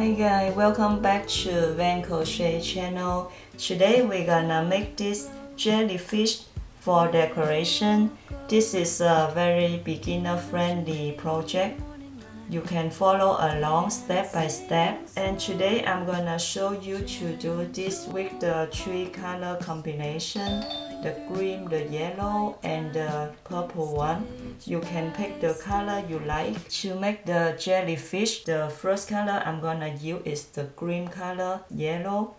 Hi guys, welcome back to Van Crochet channel. Today we're gonna make this jellyfish for decoration. This is a very beginner friendly project. You can follow along step by step, and today I'm gonna show you to do this with the three color combination, the green, the yellow, and the purple one. You can pick the color you like. To make the jellyfish, the first color I'm gonna use is the green color, yellow,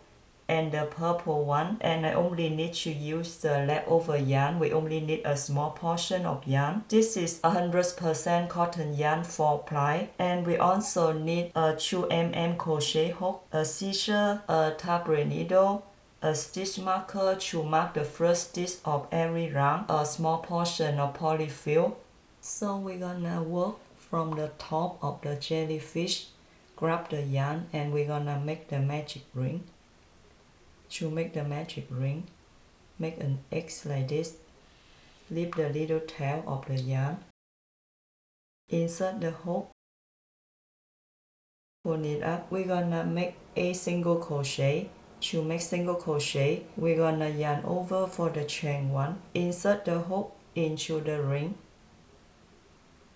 and the purple one, and I only need to use the leftover yarn. We only need a small portion of yarn. This is 100% cotton yarn 4-ply, and we also need a 2mm crochet hook, a scissor, a tablet needle, a stitch marker to mark the first stitch of every round, a small portion of polyfill. So we're gonna work from the top of the jellyfish, grab the yarn, and we're gonna make the magic ring. To make the magic ring, make an X like this, leave the little tail of the yarn, insert the hook, pull it up. We're gonna make a single crochet. To make single crochet, we're gonna yarn over for the chain 1, insert the hook into the ring,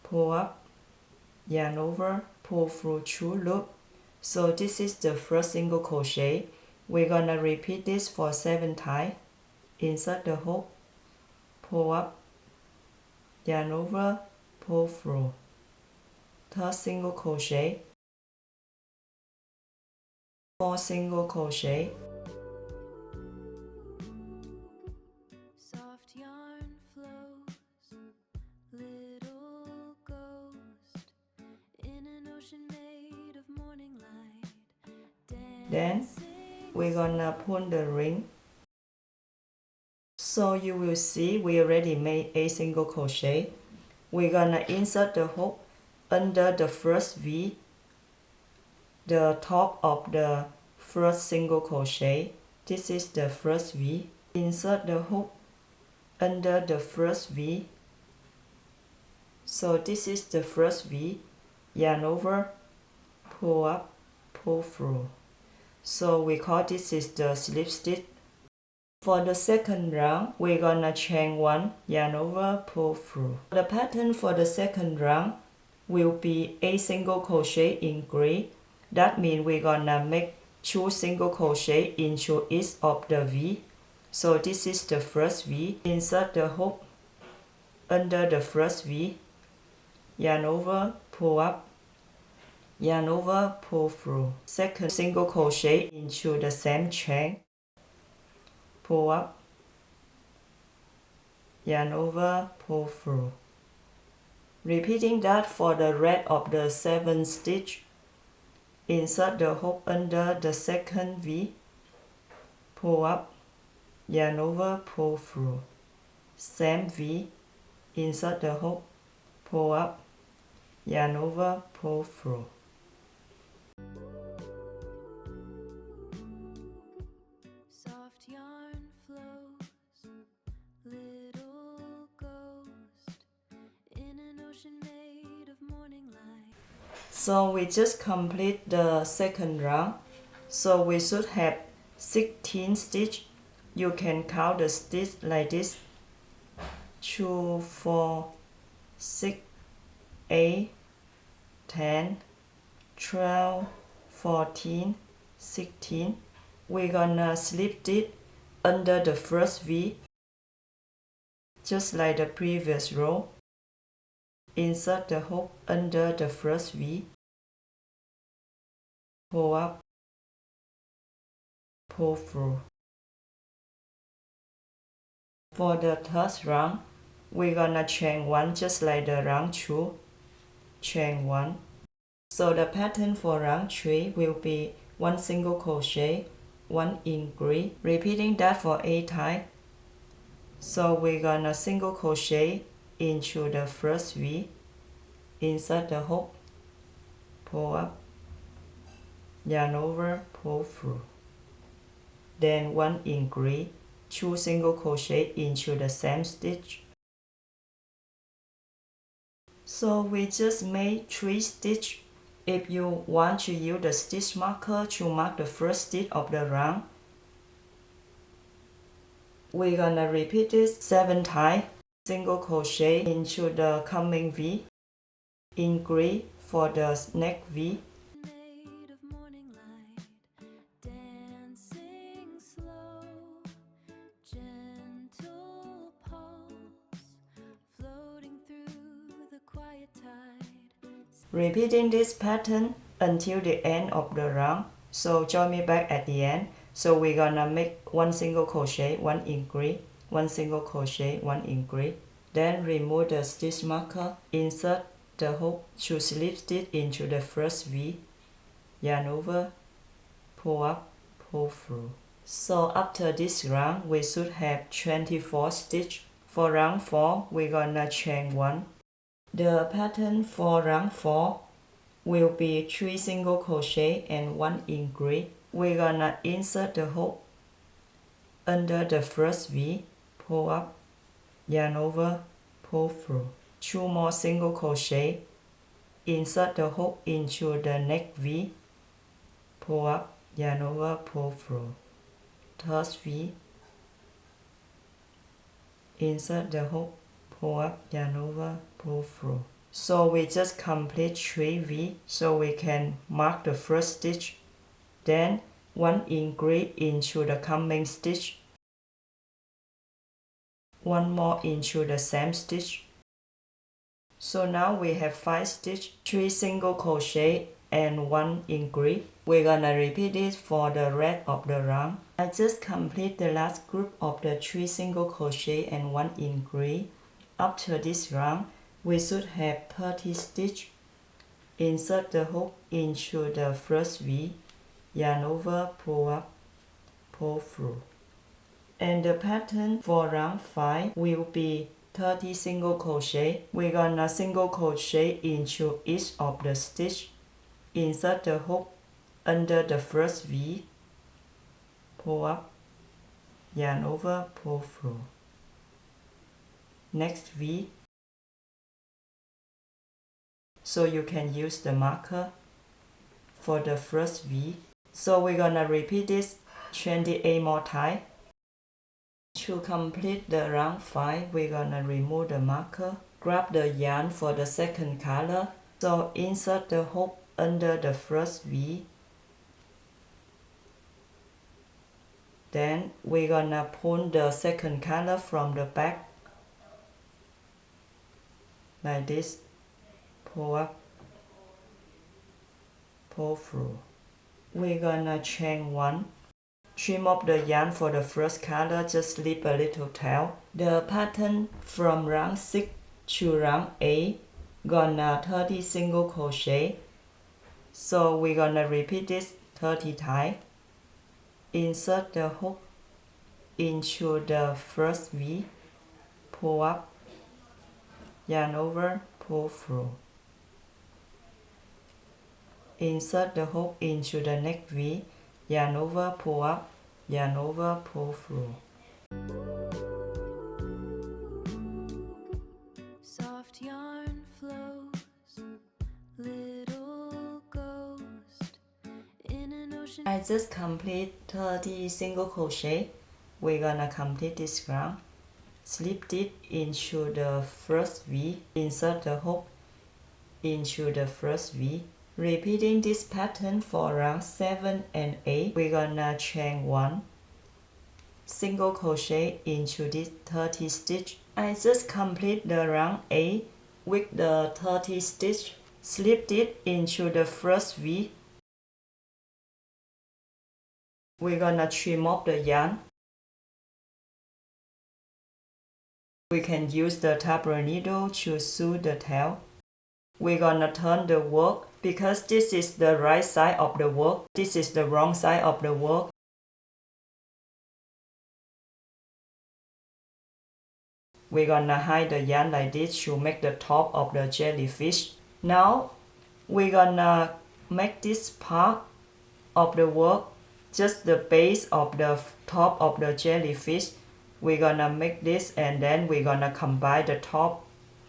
pull up, yarn over, pull through 2 loops. So this is the first single crochet. We're gonna repeat this for 7 times. Insert the hook, pull up, yarn over, pull through. Third single crochet, 4 single crochet, soft yarn flows, little ghost in an ocean made of morning light. then we're gonna pull the ring. So you will see we already made a single crochet. We're gonna insert the hook under the first V, the top of the first single crochet. This is the first V. Insert the hook under the first V. So this is the first V. Yarn over, pull up, pull through. So we call this is the slip stitch. For the second round, we're gonna chain 1, yarn over, pull through. The pattern for the second round will be a single crochet in gray. That means we're gonna make 2 single crochet into each of the V. So this is the first V. Insert the hook under the first V, yarn over, pull up, yarn over, pull through. Second single crochet into the same chain, pull up, yarn over, pull through. Repeating that for the rest of the 7 stitch. Insert the hook under the second V, pull up, yarn over, pull through. Same V, insert the hook, pull up, yarn over, pull through. Soft yarn flows, little ghost in an ocean made of morning light. So we just complete the second round. So we should have 16 stitch. You can count the stitch like this: 2, 4, 6, 8, 10, 12, 14, 16. We're gonna slip it under the first V, just like the previous row. Insert the hook under the first V, pull up, pull through. For the third round, we're gonna chain 1 just like the round 2, chain 1. So the pattern for round 3 will be 1 single crochet, 1 in green, repeating that for 8 times. So we're gonna single crochet into the first V, insert the hook, pull up, yarn over, pull through. Then 1 in green, 2 single crochet into the same stitch. So we just made 3 stitches If you want to use the stitch marker to mark the first stitch of the round, we're gonna repeat this 7 times. Single crochet into the coming V, increase for the next V, made of morning light, dancing slow, gentle pulse, floating through the quiet tide. repeating this pattern until the end of the round. So join me back at the end. So we're gonna make 1 single crochet, 1 increase, 1 single crochet, 1 increase. Then remove the stitch marker, insert the hook to slip stitch into the first V, yarn over, pull up, pull through. So after this round, we should have 24 stitches. For round 4, we're gonna chain 1. The pattern for round 4 will be 3 single crochet and 1 increase. We're gonna insert the hook under the first V, pull up, yarn over, pull through. 2 more single crochet, insert the hook into the next V, pull up, yarn over, pull through. Third V, insert the hook, pull up, yarn over, pull through. So we just complete 3 V, so we can mark the first stitch. Then 1 increase into the coming stitch, 1 more into the same stitch. So now we have 5 stitches, 3 single crochet and 1 increase. We're gonna repeat this for the rest of the round. I just complete the last group of the 3 single crochet and 1 increase. After this round, we should have 30 stitches. Insert the hook into the first V, yarn over, pull up, pull through. And the pattern for round 5 will be 30 single crochet. We're gonna single crochet into each of the stitch. Insert the hook under the first V, pull up, yarn over, pull through. Next V. So you can use the marker for the first V. So we're gonna repeat this 28 more times. To complete the round 5, we're gonna remove the marker, grab the yarn for the second color. So insert the hook under the first V. Then we're gonna pull the second color from the back, like this, pull up, pull through. We're gonna chain 1. Trim up the yarn for the first color, just leave a little tail. The pattern from round 6 to round 8, gonna 30 single crochet. So we're gonna repeat this 30 times. Insert the hook into the first V, pull up, yarn over, pull through. Insert the hook into the next V, yarn over, pull up, yarn over, pull through. Soft yarn flows, little ghost in an ocean. I just complete 30 single crochet. We're gonna complete this round. Slip it into the first V, insert the hook into the first V. Repeating this pattern for round 7 and 8, we're gonna chain 1, single crochet into this 30 stitch. I just complete the round 8 with the 30 stitch. Slip it into the first V. We're gonna trim off the yarn. We can use the taper needle to sew the tail. We're gonna turn the work because this is the right side of the work. This is the wrong side of the work. We're gonna hide the yarn like this to make the top of the jellyfish. Now we're gonna make this part of the work, just the base of the top of the jellyfish. We're gonna make this and then we're gonna combine the top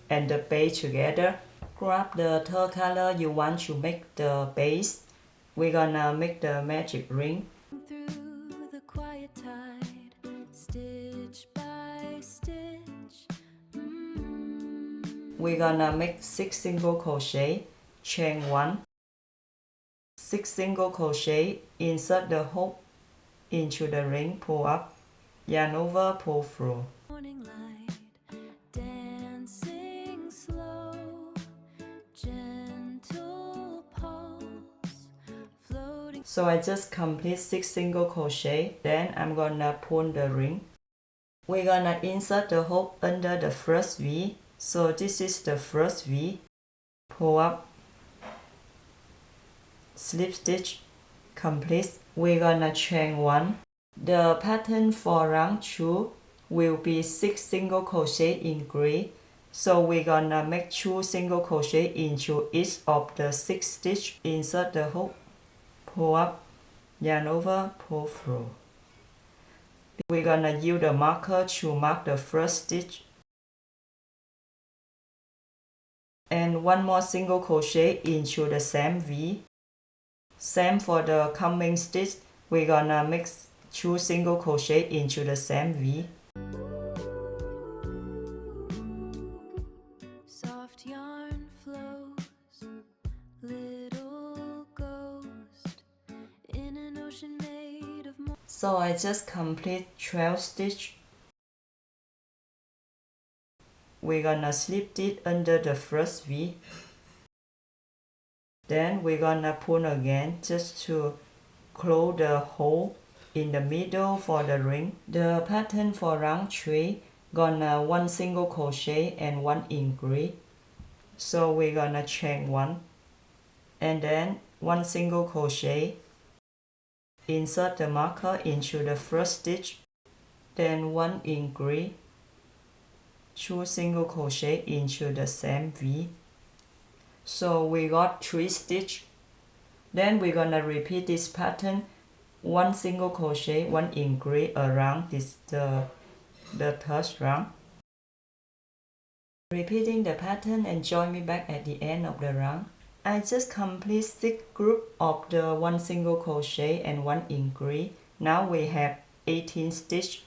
and the base together. Grab the third color you want to make the base. We're gonna make the magic ring. Through the quiet tide, stitch by stitch. We're gonna make 6 single crochet, chain 1, 6 single crochet, insert the hook into the ring, pull up, yarn over, pull through. Morning light, dancing slow, gentle pulse, floating. So I just complete 6 single crochet, then I'm gonna pull the ring. We're gonna insert the hook under the first V. So this is the first V. Pull up, slip stitch, complete. We're gonna chain 1. The pattern for round 2 will be 6 single crochet in gray. So we're gonna make 2 single crochet into each of the 6 stitch. Insert the hook, pull up, yarn over, pull through. We're gonna use the marker to mark the first stitch. And 1 more single crochet into the same V. Same for the coming stitch, we're gonna make 2 single crochet into the same V. Soft yarn flows, little ghost in an ocean made of more. So I just complete 12 stitch. We're gonna slip it under the first V. Then we're gonna pull again just to close the hole in the middle for the ring. The pattern for round 3 gonna 1 single crochet and 1 in gray. So we're gonna chain 1 and then 1 single crochet. Insert the marker into the first stitch, then 1 in gray, 2 single crochet into the same V. So we got 3 stitch. Then we're gonna repeat this pattern, 1 single crochet, 1 in gray around this the third round. Repeating the pattern and join me back at the end of the round. I just complete 6 group of the 1 single crochet and 1 in gray. Now we have 18 stitch.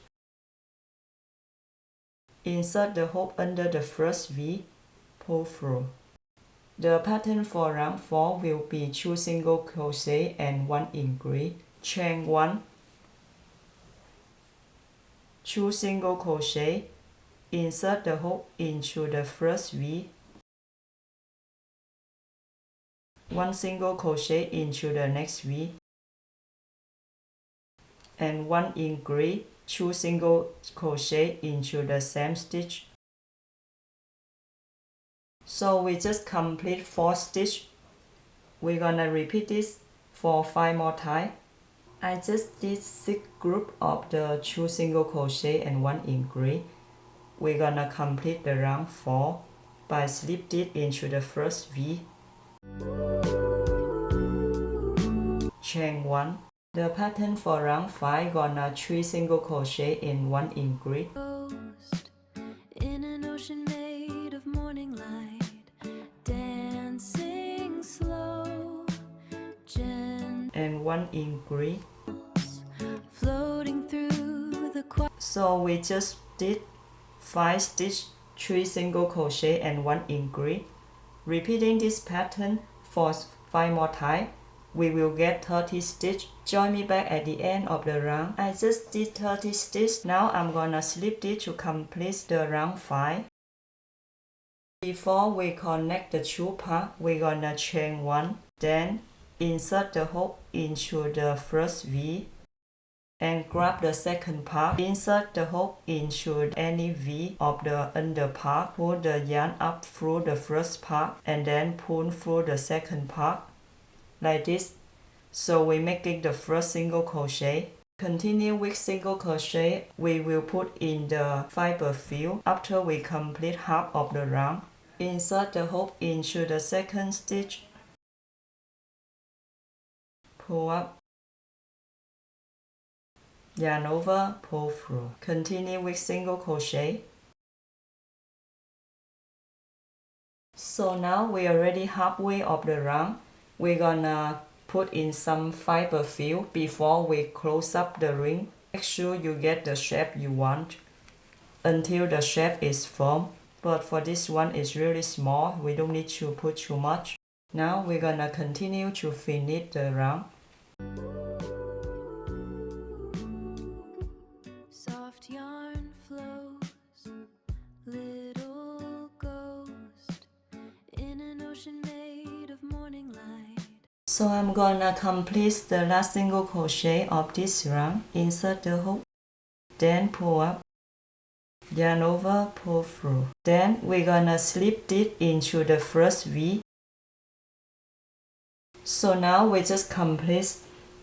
Insert the hook under the first V, pull through. The pattern for round 4 will be 2 single crochet and 1 in gray. Chain 1, 2 single crochet, insert the hook into the first V, 1 single crochet into the next V, and 1 in gray, 2 single crochet into the same stitch. So we just complete 4 stitch. We're gonna repeat this for 5 more times. I just did 6 group of the 2 single crochet and 1 in gray. We're gonna complete the round 4 by slip it into the first V. Chain 1. The pattern for round 5 gonna 3 single crochet and 1 in gray. Ghost in an ocean made of morning light, dancing slow, and 1 in gray. floating through the quiet. So we just did 5 stitch, 3 single crochet and 1 in gray. Repeating this pattern for 5 more times. We will get 30 stitch. Join me back at the end of the round. I just did 30 stitch. Now I'm gonna slip it to complete the round 5. Before we connect the 2 parts, we're gonna chain 1, then insert the hook into the first V and grab the second part. Insert the hook into any V of the under part. Pull the yarn up through the first part and then pull through the second part like this. So we're making the first single crochet. Continue with single crochet. We will put in the fiber fill after we complete half of the round. Insert the hook into the second stitch. Pull up, yarn over, pull through. Continue with single crochet. So now we are already halfway of the round. We're gonna put in some fiber fill before we close up the ring. Make sure you get the shape you want until the shape is firm. But for this one, it's really small. We don't need to put too much. Now we're gonna continue to finish the round. Soft yarn flows, little ghost in an ocean made of morning light. So I'm gonna complete the last single crochet of this round. Insert the hook, then pull up, yarn over, pull through. Then we're gonna slip it into the first V. So now we just complete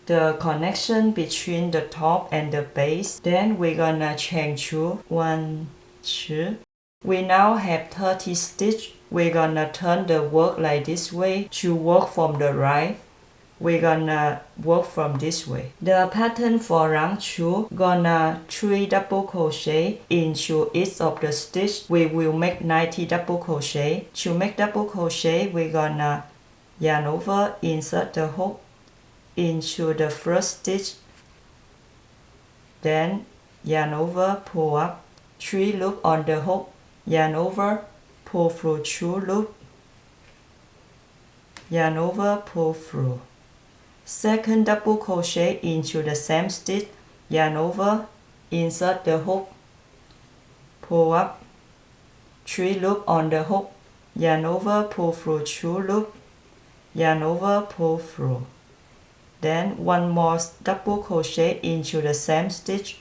the connection between the top and the base. Then we're gonna chain 2, 1, 2. We now have 30 stitches. We're gonna turn the work like this way to work from the right. We're gonna work from this way. The pattern for round 2, gonna 3 double crochet into each of the stitch. We will make 90 double crochet. To make double crochet, we're gonna yarn over, insert the hook into the first stitch, then yarn over, pull up, 3 loop on the hook, yarn over, pull through 2 loop, yarn over, pull through. Second double crochet into the same stitch, yarn over, insert the hook, pull up, 3 loop on the hook, yarn over, pull through 2 loop, yarn over, pull through. Then 1 more double crochet into the same stitch,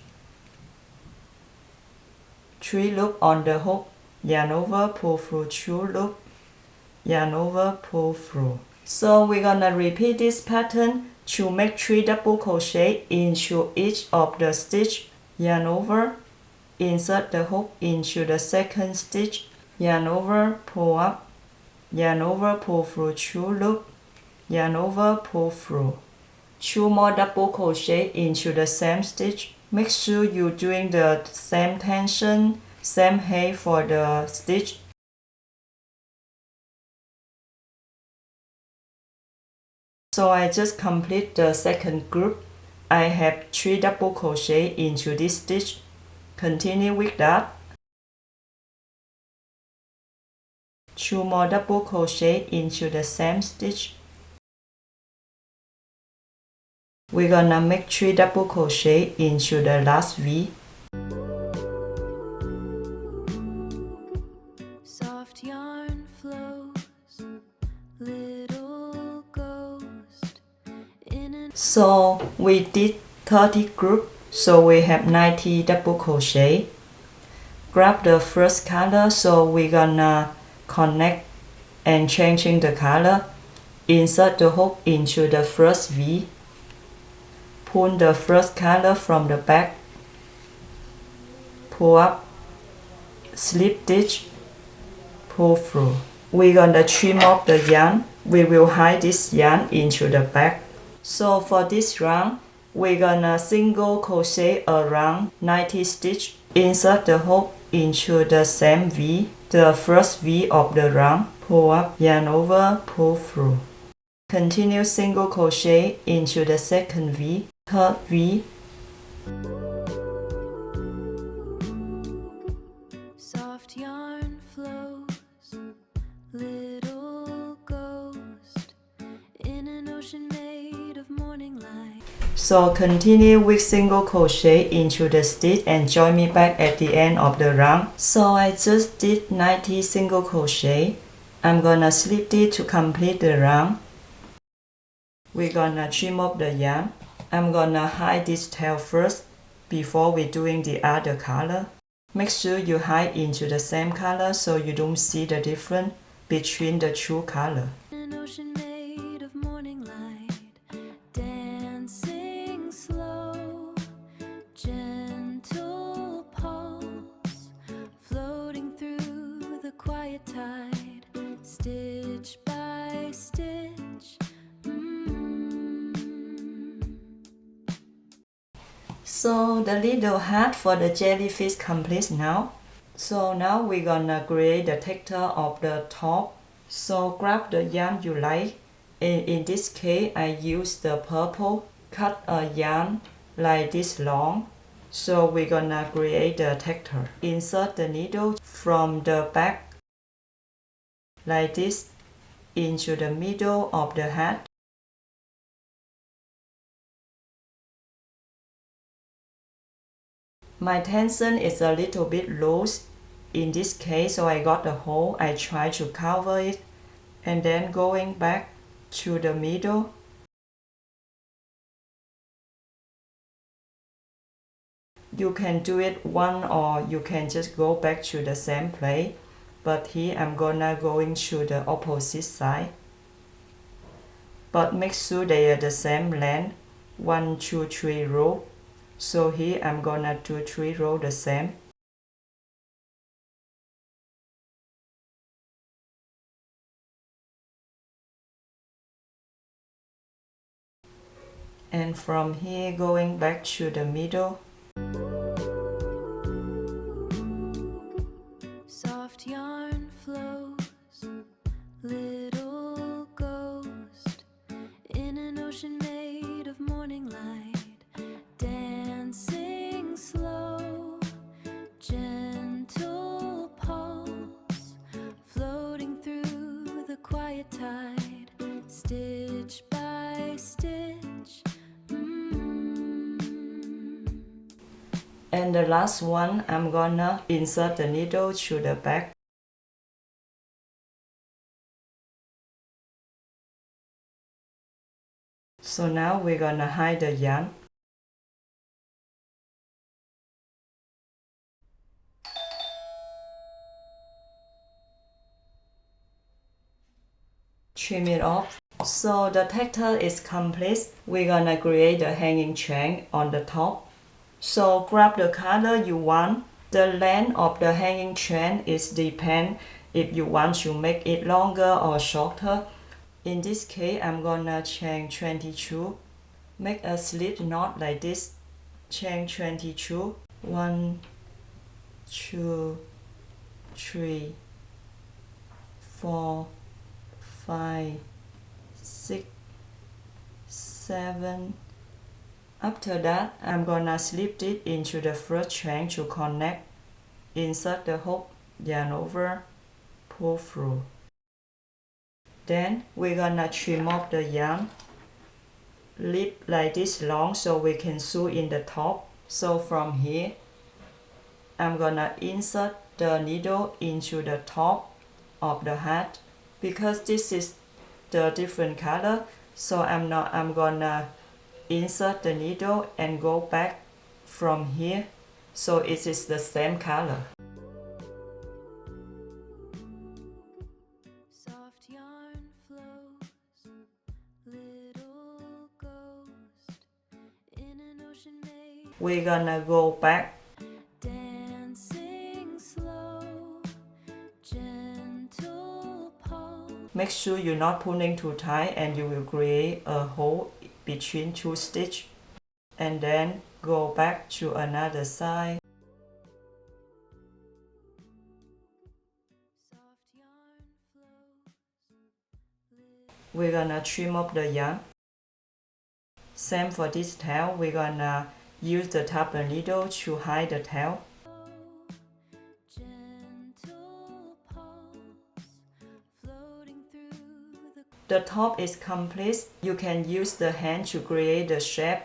3 loop on the hook, yarn over, pull through 2 loop, yarn over, pull through. So we're gonna repeat this pattern to make 3 double crochet into each of the stitch, yarn over, insert the hook into the second stitch, yarn over, pull up, yarn over, pull through 2 loop, yarn over, pull through. 2 more double crochet into the same stitch. Make sure you're doing the same tension, same height for the stitch. So I just complete the second group. I have 3 double crochet into this stitch. Continue with that. 2 more double crochet into the same stitch. We're gonna make 3 double crochet into the last V. Soft yarn flows, little ghost in an So we did 30 group, so we have 90 double crochet. Grab the first color, so we're gonna connect and changing the color. Insert the hook into the first V. Pull the first color from the back, pull up, slip stitch, pull through. We're gonna trim off the yarn. We will hide this yarn into the back. So for this round, we're gonna single crochet around 90 stitch. Insert the hook into the same V, the first V of the round. Pull up, yarn over, pull through. Continue single crochet into the second V, third V. soft yarn flows, little ghost in an ocean made of morning light. So continue with single crochet into the stitch and join me back at the end of the round. So I just did 90 single crochet. I'm gonna slip it to complete the round. We're gonna trim off the yarn. I'm gonna hide this tail first before we're doing the other color. Make sure you hide into the same color so you don't see the difference between the two colors. An ocean made of morning light, dancing slow, gentle pulse, floating through the quiet tide, stitch by stitch. So the little hat for the jellyfish complete now. So now we're gonna create the texture of the top. So grab the yarn you like. In this case, I use the purple. Cut a yarn like this long. So we're gonna create the texture. Insert the needle from the back like this into the middle of the hat. My tension is a little bit loose in this case, so I got a hole. I try to cover it and then going back to the middle. You can do it one or you can just go back to the same place. But here I'm gonna going to the opposite side. But make sure they are the same length. 1, 2, 3 row. So here I'm gonna do 3 row the same. And from here going back to the middle. Soft yarn flows, little ghost in an ocean made of morning light, dancing slow, gentle pulse, floating through the quiet tide, stitch by stitch. And the last one, I'm gonna insert the needle to the back. So now we're gonna hide the yarn. Trim it off. So the texture is complete. We're gonna create a hanging chain on the top. So grab the color you want. The length of the hanging chain is depend if you want to make it longer or shorter. In this case, I'm gonna chain 22. Make a slip knot like this. Chain 22. 1, 2, 3, 4, 5, 6, 7. After that, I'm gonna slip it into the first chain to connect. Insert the hook, yarn over, pull through. Then we're gonna trim off the yarn. Leave like this long so we can sew in the top. So from here, I'm gonna insert the needle into the top of the hat. Because this is the different color, so I'm gonna insert the needle and go back from here so it is the same color. Soft yarn flows, little ghost in an ocean made. We're gonna go back. Dancing slow, gentle pulse. Make sure you're not pulling too tight and you will create a hole between 2 stitches. And then go back to another side. We're gonna trim up the yarn. Same for this tail, we're gonna use the taper needle to hide the tail. The top is complete. You can use the hand to create the shape,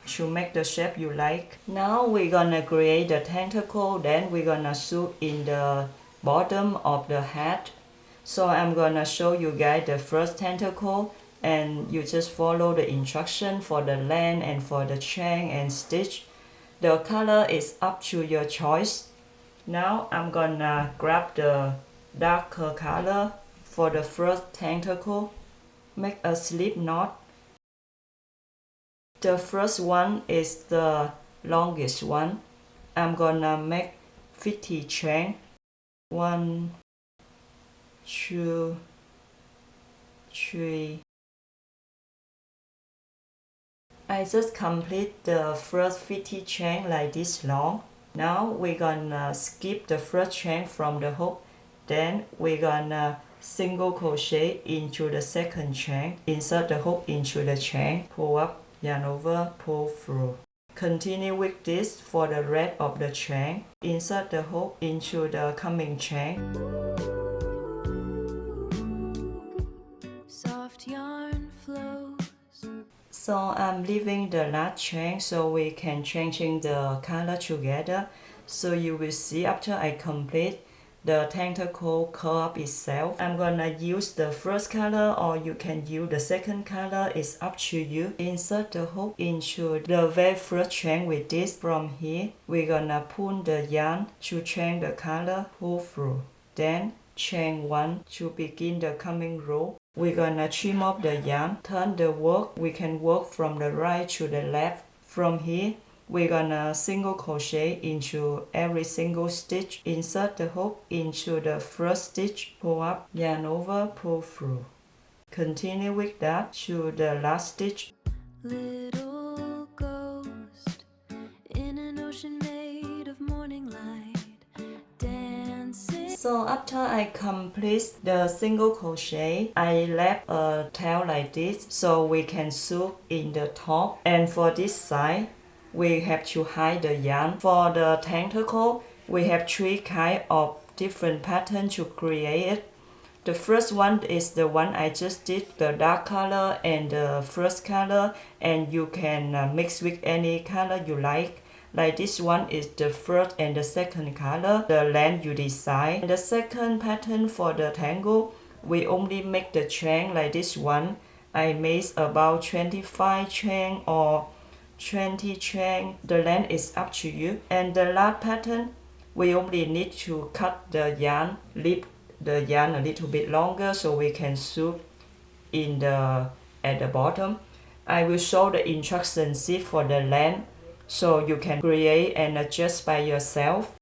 to make the shape you like. Now we're gonna create the tentacle, then we're gonna sew in the bottom of the hat. So I'm gonna show you guys the first tentacle and you just follow the instruction for the length and for the chain and stitch. The color is up to your choice. Now I'm gonna grab the darker color for the first tentacle. Make a slip knot. The first one is the longest one. I'm gonna make 50 chain. 1, 2, 3. I just complete the first 50 chain like this long. Now we're gonna skip the first chain from the hook. Then we're gonna single crochet into the second chain, insert the hook into the chain, pull up, yarn over, pull through. Continue with this for the rest of the chain. Insert the hook into the coming chain. Soft yarn flows. So I'm leaving the last chain so we can changing the color together. So you will see after I complete the tentacle curl up itself. I'm gonna use the first color or you can use the second color, it's up to you. Insert the hook into the very first chain with this. From here, we're gonna pull the yarn to change the color, pull through. Then chain 1 to begin the coming row. We're gonna trim off the yarn, turn the work. We can work from the right to the left. From here, we're gonna single crochet into every single stitch. Insert the hook into the first stitch, pull up, yarn over, pull through. Continue with that to the last stitch. Little ghost in an ocean made of morning light, dancing. So after I complete the single crochet, I left a tail like this so we can sew in the top. And for this side, we have to hide the yarn. For the tentacle, we have 3 kinds of different patterns to create it. The first one is the one I just did, the dark color and the first color, and you can mix with any color you like. Like this one is the first and the second color, the length you decide. And the second pattern for the tangle, we only make the chain like this one. I made about 25 chain or 20 chain. The length is up to you. And the last pattern, we only need to cut the yarn, leave the yarn a little bit longer so we can sew in at the bottom. I will show the instruction sheet for the length so you can create and adjust by yourself.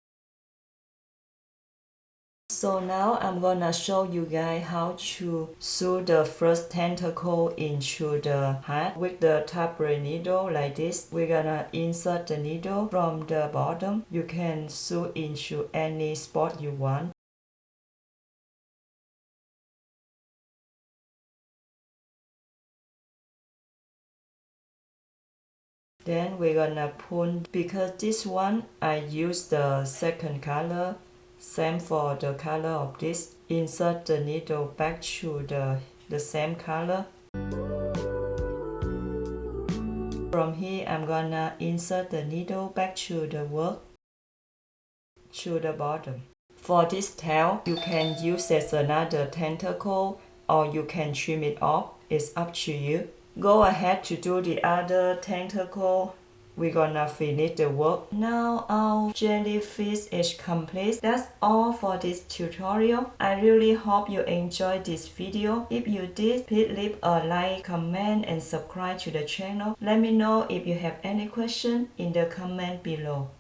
So now I'm gonna show you guys how to sew the first tentacle into the heart with the tapestry needle like this. We're gonna insert the needle from the bottom. You can sew into any spot you want. Then we're gonna pull, because this one I use the second color, same for the color of this. Insert the needle back to the same color. From here I'm gonna insert the needle back to the work, to the bottom. For this tail, you can use as another tentacle or you can trim it off, it's up to you. Go ahead to do the other tentacle. We're gonna finish the work. Now our jellyfish is complete. That's all for this tutorial. I really hope you enjoyed this video. If you did, please leave a like, comment and subscribe to the channel. Let me know if you have any question in the comment below.